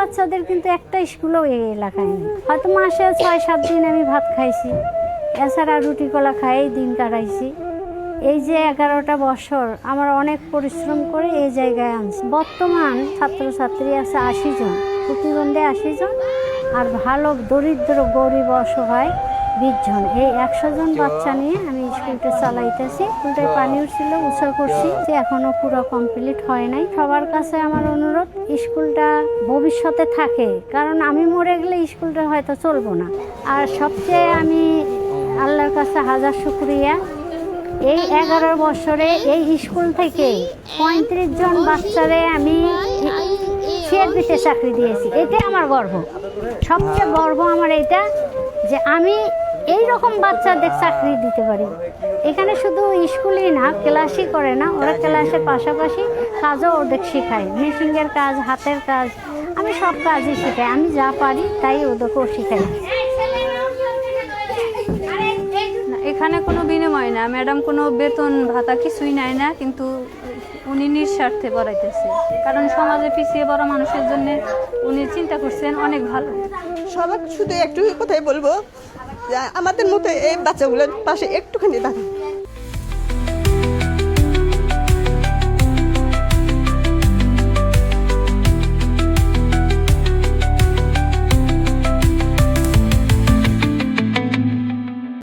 বাচ্চাদের কিন্তু একটা স্কুলও এই এলাকায় নেই। হয়তো মাসে 6-7 দিন আমি ভাত খাইছি, এছাড়া রুটি কলা খাইয়েই দিন কাটাইছি। এই যে 11টা বছর আমার অনেক পরিশ্রম করে এই জায়গায় আনছি। বর্তমান ছাত্রছাত্রী আছে 80 জন, প্রতিবন্ধী 80 জন, আর ভালো দরিদ্র গরিব অসহায় 20 জন। এই 100 জন বাচ্চা নিয়ে আমি স্কুলটা চালাইতেছি। স্কুলটায় পানি উঠছিল, উঁচা করছি, যে এখনো পুরো কমপ্লিট হয় নাই। সবার কাছে আমার অনুরোধ, স্কুলটা ভবিষ্যতে থাকে, কারণ আমি মরে গেলে স্কুলটা হয়তো চলবো না। আর সবচেয়ে আমি আল্লাহর কাছে হাজার শুকরিয়া, এই 11 বছরে এই স্কুল থেকে 35 জন বাচ্চারে আমি সিআরপিতে চাকরি দিয়েছি। এটাই আমার গর্ব, সবচেয়ে গর্ব আমার এটা, যে আমি এই রকম বাচ্চাদের চাকরি দিতে পারি। এখানে শুধু স্কুলেই না, ক্লাসই করে না, ওরা ক্লাসের পাশাপাশি কাজও ওদের শেখায়, মেশিনের কাজ, হাতের কাজ, আমি সব কাজই শেখাই। আমি যা পারি তাই ওদেরকেও শেখাই। এখানে কোনো বিনিময় না, ম্যাডাম কোনো বেতন ভাতা কিছুই নেয় না, কিন্তু উনি নিঃস্বার্থে পড়াইতেছে, কারণ সমাজে পিছিয়ে পড়া মানুষের জন্য উনি চিন্তা করছেন অনেক ভালো। সবার শুধু একটু কথাই বলবো, যে আমাদের মতো এই বাচ্চাগুলোর পাশে একটুখানি দাঁড়ান।